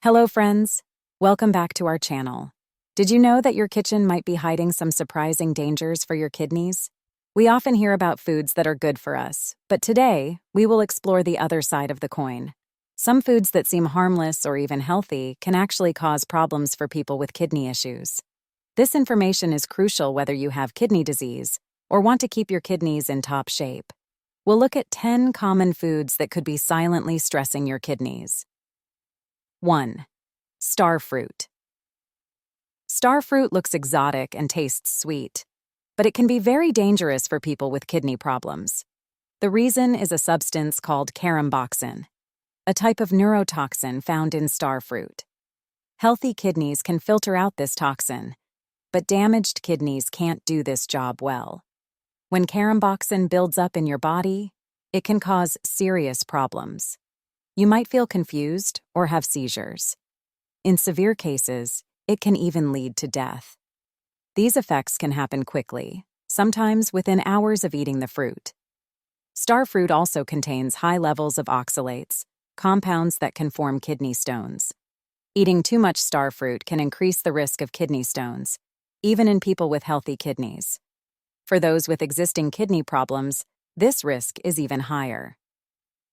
Hello friends, welcome back to our channel. Did you know that your kitchen might be hiding some surprising dangers for your kidneys? We often hear about foods that are good for us, but today we will explore the other side of the coin. Some foods that seem harmless or even healthy can actually cause problems for people with kidney issues. This information is crucial whether you have kidney disease or want to keep your kidneys in top shape. We'll look at 10 common foods that could be silently stressing your kidneys. 1. Star fruit. Star fruit looks exotic and tastes sweet, but it can be very dangerous for people with kidney problems. The reason is a substance called caramboxin, a type of neurotoxin found in star fruit. Healthy kidneys can filter out this toxin, but damaged kidneys can't do this job well. When caramboxin builds up in your body, it can cause serious problems. You might feel confused or have seizures. In severe cases, it can even lead to death. These effects can happen quickly, sometimes within hours of eating the fruit. Star fruit also contains high levels of oxalates, compounds that can form kidney stones. Eating too much star fruit can increase the risk of kidney stones, even in people with healthy kidneys. For those with existing kidney problems, this risk is even higher.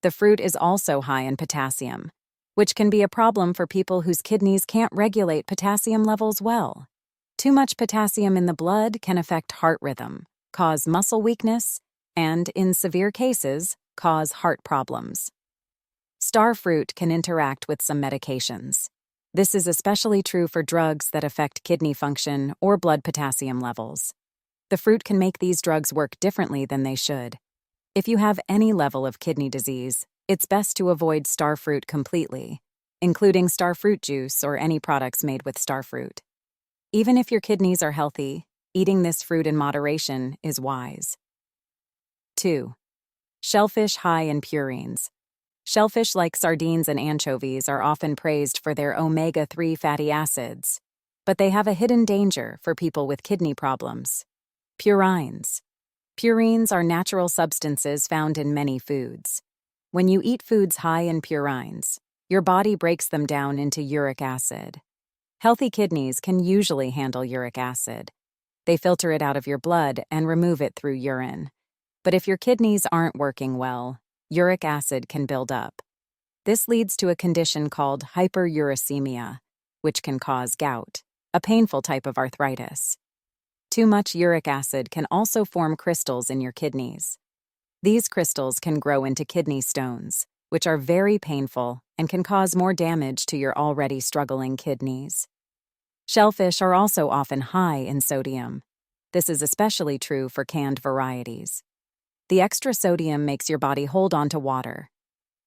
The fruit is also high in potassium, which can be a problem for people whose kidneys can't regulate potassium levels well. Too much potassium in the blood can affect heart rhythm, cause muscle weakness, and, in severe cases, cause heart problems. Star fruit can interact with some medications. This is especially true for drugs that affect kidney function or blood potassium levels. The fruit can make these drugs work differently than they should. If you have any level of kidney disease, it's best to avoid star fruit completely, including star fruit juice or any products made with star fruit. Even if your kidneys are healthy, eating this fruit in moderation is wise. 2. Shellfish high in purines. Shellfish like sardines and anchovies are often praised for their omega-3 fatty acids, but they have a hidden danger for people with kidney problems. Purines. Purines are natural substances found in many foods. When you eat foods high in purines, your body breaks them down into uric acid. Healthy kidneys can usually handle uric acid. They filter it out of your blood and remove it through urine. But if your kidneys aren't working well, uric acid can build up. This leads to a condition called hyperuricemia, which can cause gout, a painful type of arthritis. Too much uric acid can also form crystals in your kidneys. These crystals can grow into kidney stones, which are very painful and can cause more damage to your already struggling kidneys. Shellfish are also often high in sodium. This is especially true for canned varieties. The extra sodium makes your body hold on to water.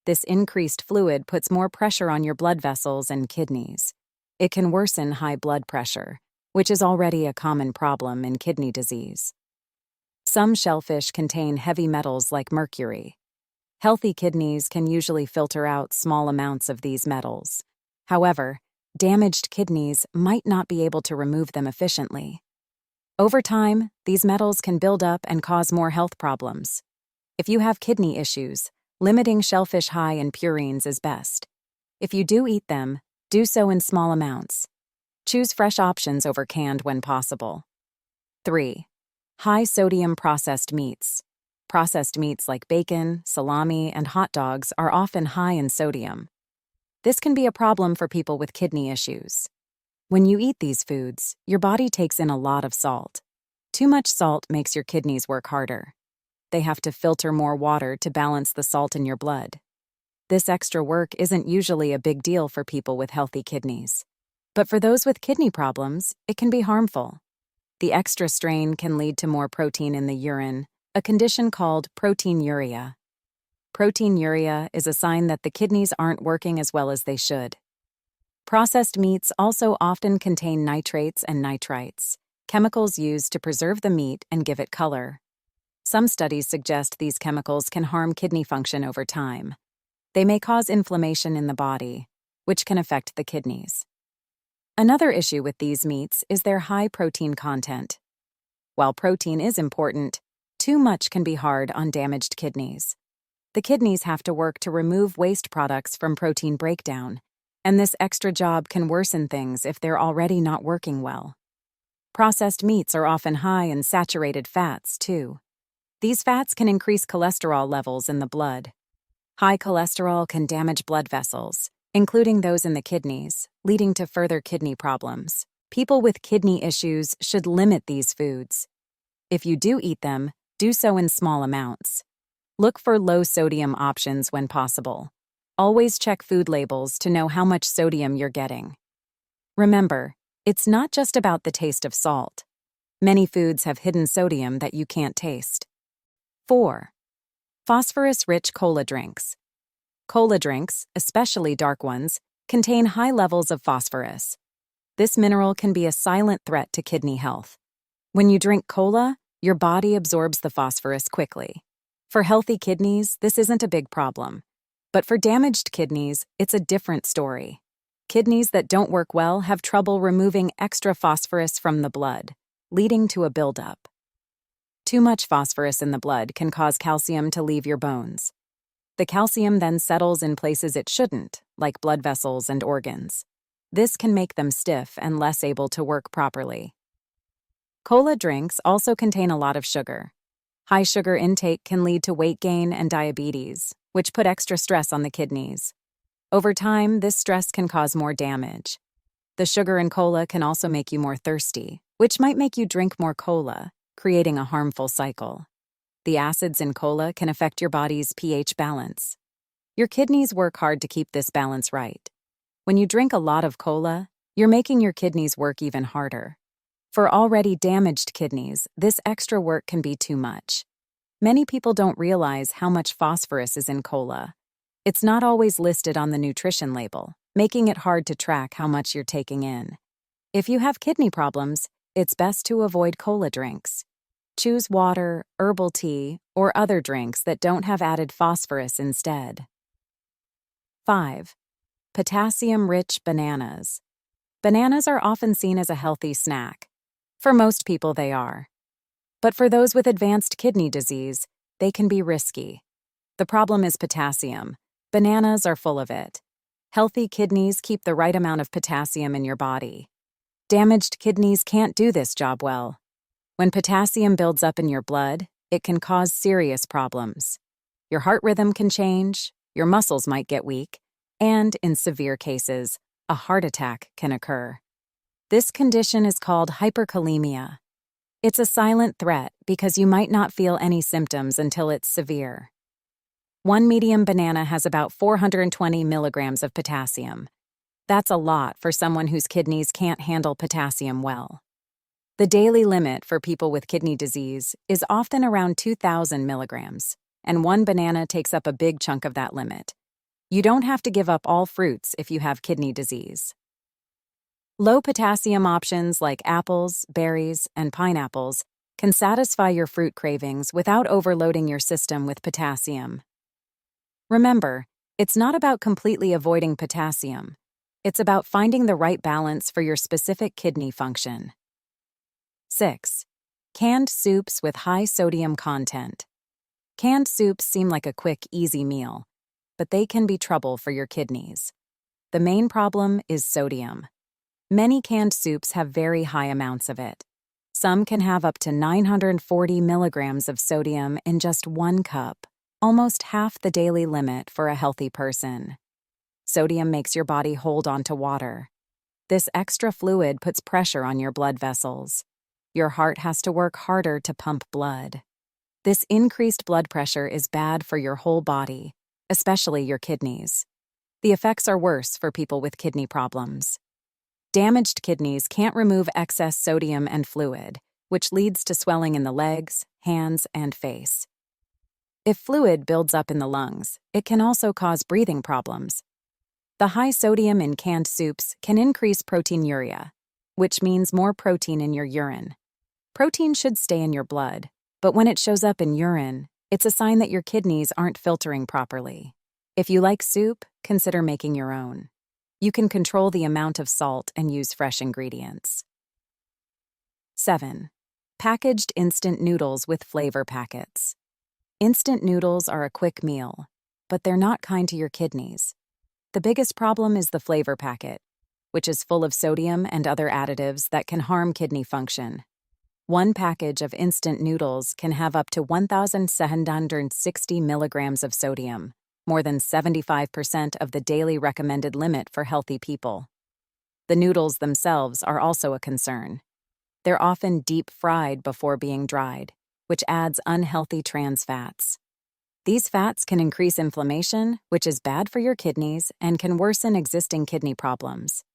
This increased fluid puts more pressure on your blood vessels and kidneys. It can worsen high blood pressure, which is already a common problem in kidney disease. Some shellfish contain heavy metals like mercury. Healthy kidneys can usually filter out small amounts of these metals. However, damaged kidneys might not be able to remove them efficiently. Over time, these metals can build up and cause more health problems. If you have kidney issues, limiting shellfish high in purines is best. If you do eat them, do so in small amounts. Choose fresh options over canned when possible. 3. High-sodium processed meats. Processed meats like bacon, salami, and hot dogs are often high in sodium. This can be a problem for people with kidney issues. When you eat these foods, your body takes in a lot of salt. Too much salt makes your kidneys work harder. They have to filter more water to balance the salt in your blood. This extra work isn't usually a big deal for people with healthy kidneys. But for those with kidney problems, it can be harmful. The extra strain can lead to more protein in the urine, a condition called proteinuria. Proteinuria is a sign that the kidneys aren't working as well as they should. Processed meats also often contain nitrates and nitrites, chemicals used to preserve the meat and give it color. Some studies suggest these chemicals can harm kidney function over time. They may cause inflammation in the body, which can affect the kidneys. Another issue with these meats is their high protein content. While protein is important, too much can be hard on damaged kidneys. The kidneys have to work to remove waste products from protein breakdown, and this extra job can worsen things if they're already not working well. Processed meats are often high in saturated fats, too. These fats can increase cholesterol levels in the blood. High cholesterol can damage blood vessels, including those in the kidneys, leading to further kidney problems. People with kidney issues should limit these foods. If you do eat them, do so in small amounts. Look for low-sodium options when possible. Always check food labels to know how much sodium you're getting. Remember, it's not just about the taste of salt. Many foods have hidden sodium that you can't taste. 4. Phosphorus-rich cola drinks. Cola drinks, especially dark ones, contain high levels of phosphorus. This mineral can be a silent threat to kidney health. When you drink cola, your body absorbs the phosphorus quickly. For healthy kidneys, this isn't a big problem. But for damaged kidneys, it's a different story. Kidneys that don't work well have trouble removing extra phosphorus from the blood, leading to a buildup. Too much phosphorus in the blood can cause calcium to leave your bones. The calcium then settles in places it shouldn't, like blood vessels and organs. This can make them stiff and less able to work properly. Cola drinks also contain a lot of sugar. High sugar intake can lead to weight gain and diabetes, which put extra stress on the kidneys. Over time, this stress can cause more damage. The sugar in cola can also make you more thirsty, which might make you drink more cola, creating a harmful cycle. The acids in cola can affect your body's pH balance. Your kidneys work hard to keep this balance right. When you drink a lot of cola, you're making your kidneys work even harder. For already damaged kidneys, this extra work can be too much. Many people don't realize how much phosphorus is in cola. It's not always listed on the nutrition label, making it hard to track how much you're taking in. If you have kidney problems, it's best to avoid cola drinks. Choose water, herbal tea, or other drinks that don't have added phosphorus instead. 5. Potassium-rich bananas. Bananas are often seen as a healthy snack. For most people, they are. But for those with advanced kidney disease, they can be risky. The problem is potassium. Bananas are full of it. Healthy kidneys keep the right amount of potassium in your body. Damaged kidneys can't do this job well. When potassium builds up in your blood, it can cause serious problems. Your heart rhythm can change, your muscles might get weak, and, in severe cases, a heart attack can occur. This condition is called hyperkalemia. It's a silent threat because you might not feel any symptoms until it's severe. One medium banana has about 420 milligrams of potassium. That's a lot for someone whose kidneys can't handle potassium well. The daily limit for people with kidney disease is often around 2,000 milligrams, and one banana takes up a big chunk of that limit. You don't have to give up all fruits if you have kidney disease. Low potassium options like apples, berries, and pineapples can satisfy your fruit cravings without overloading your system with potassium. Remember, it's not about completely avoiding potassium. It's about finding the right balance for your specific kidney function. 6. Canned soups with high sodium content. Canned soups seem like a quick, easy meal, but they can be trouble for your kidneys. The main problem is sodium. Many canned soups have very high amounts of it. Some can have up to 940 milligrams of sodium in just 1 cup, almost half the daily limit for a healthy person. Sodium makes your body hold on to water. This extra fluid puts pressure on your blood vessels. Your heart has to work harder to pump blood. This increased blood pressure is bad for your whole body, especially your kidneys. The effects are worse for people with kidney problems. Damaged kidneys can't remove excess sodium and fluid, which leads to swelling in the legs, hands, and face. If fluid builds up in the lungs, it can also cause breathing problems. The high sodium in canned soups can increase proteinuria, which means more protein in your urine. Protein should stay in your blood, but when it shows up in urine, it's a sign that your kidneys aren't filtering properly. If you like soup, consider making your own. You can control the amount of salt and use fresh ingredients. 7. Packaged instant noodles with flavor packets. Instant noodles are a quick meal, but they're not kind to your kidneys. the biggest problem is the flavor packet, which is full of sodium and other additives that can harm kidney function. One package of instant noodles can have up to 1,760 milligrams of sodium, more than 75% of the daily recommended limit for healthy people. The noodles themselves are also a concern. They're often deep-fried before being dried, which adds unhealthy trans fats. These fats can increase inflammation, which is bad for your kidneys and can worsen existing kidney problems.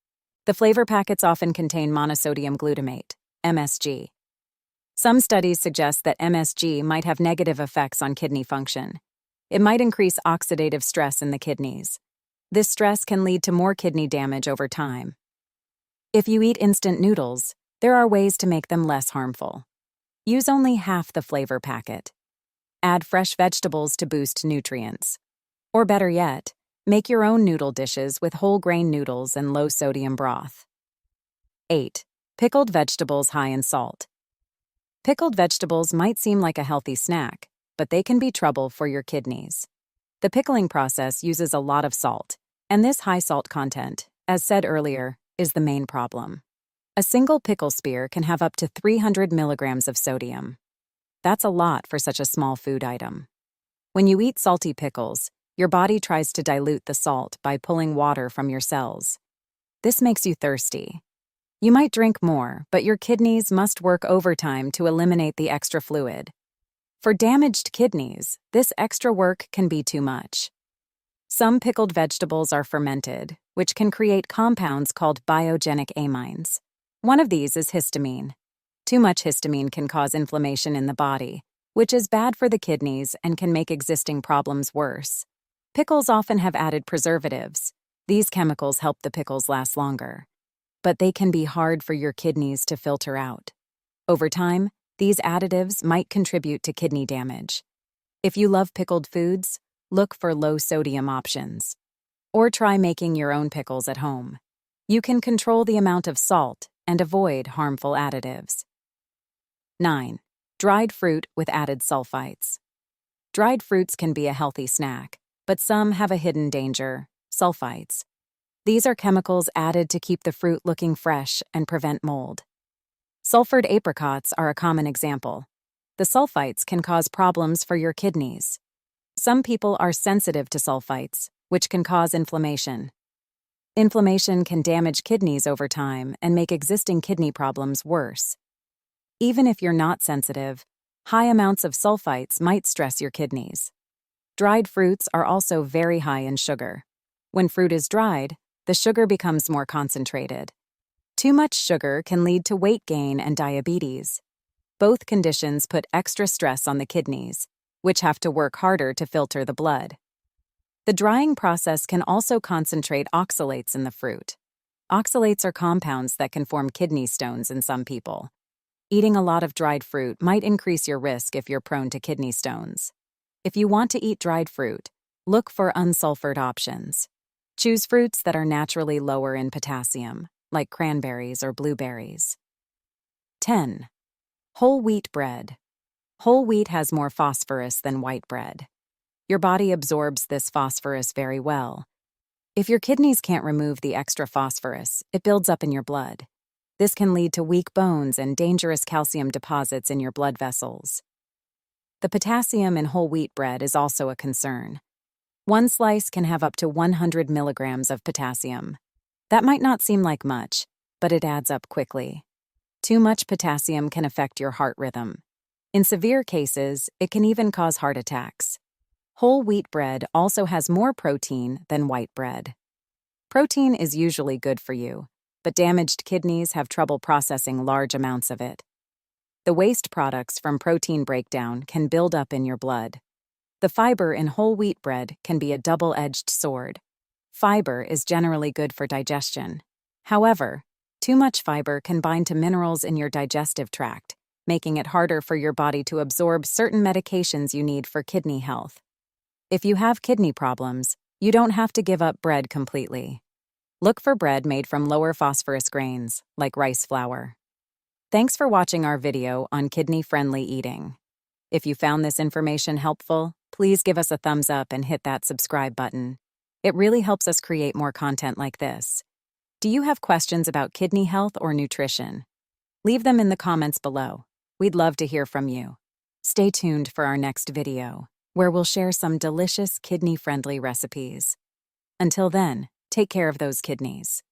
The flavor packets often contain monosodium glutamate, MSG. Some studies suggest that MSG might have negative effects on kidney function. It might increase oxidative stress in the kidneys. This stress can lead to more kidney damage over time. If you eat instant noodles, there are ways to make them less harmful. Use only half the flavor packet. Add fresh vegetables to boost nutrients. Or better yet, make your own noodle dishes with whole grain noodles and low-sodium broth. 8. Pickled vegetables high in salt. Pickled vegetables might seem like a healthy snack, but they can be trouble for your kidneys. The pickling process uses a lot of salt, and this high salt content, as said earlier, is the main problem. A single pickle spear can have up to 300 milligrams of sodium. That's a lot for such a small food item. When you eat salty pickles, your body tries to dilute the salt by pulling water from your cells. This makes you thirsty. You might drink more, but your kidneys must work overtime to eliminate the extra fluid. For damaged kidneys, this extra work can be too much. Some pickled vegetables are fermented, which can create compounds called biogenic amines. One of these is histamine. Too much histamine can cause inflammation in the body, which is bad for the kidneys and can make existing problems worse. Pickles often have added preservatives. These chemicals help the pickles last longer. But they can be hard for your kidneys to filter out. Over time, these additives might contribute to kidney damage. If you love pickled foods, look for low-sodium options. Or try making your own pickles at home. You can control the amount of salt and avoid harmful additives. 9. Dried fruit with added sulfites. Dried fruits can be a healthy snack, but some have a hidden danger: sulfites. These are chemicals added to keep the fruit looking fresh and prevent mold. Sulfured apricots are a common example. The sulfites can cause problems for your kidneys. Some people are sensitive to sulfites, which can cause inflammation. Inflammation can damage kidneys over time and make existing kidney problems worse. Even if you're not sensitive, high amounts of sulfites might stress your kidneys. Dried fruits are also very high in sugar. When fruit is dried, the sugar becomes more concentrated. Too much sugar can lead to weight gain and diabetes. Both conditions put extra stress on the kidneys, which have to work harder to filter the blood. The drying process can also concentrate oxalates in the fruit. Oxalates are compounds that can form kidney stones in some people. Eating a lot of dried fruit might increase your risk if you're prone to kidney stones. If you want to eat dried fruit, look for unsulfured options. Choose fruits that are naturally lower in potassium, like cranberries or blueberries. 10. Whole wheat bread. Whole wheat has more phosphorus than white bread. Your body absorbs this phosphorus very well. If your kidneys can't remove the extra phosphorus, it builds up in your blood. This can lead to weak bones and dangerous calcium deposits in your blood vessels. The potassium in whole wheat bread is also a concern. One slice can have up to 100 milligrams of potassium. That might not seem like much, but it adds up quickly. Too much potassium can affect your heart rhythm. In severe cases, it can even cause heart attacks. Whole wheat bread also has more protein than white bread. Protein is usually good for you, but damaged kidneys have trouble processing large amounts of it. The waste products from protein breakdown can build up in your blood. The fiber in whole wheat bread can be a double-edged sword. Fiber is generally good for digestion. However, too much fiber can bind to minerals in your digestive tract, making it harder for your body to absorb certain medications you need for kidney health. If you have kidney problems, you don't have to give up bread completely. Look for bread made from lower phosphorus grains, like rice flour. Thanks for watching our video on kidney-friendly eating. If you found this information helpful, please give us a thumbs up and hit that subscribe button. It really helps us create more content like this. Do you have questions about kidney health or nutrition? Leave them in the comments below. We'd love to hear from you. Stay tuned for our next video, where we'll share some delicious kidney-friendly recipes. Until then, take care of those kidneys.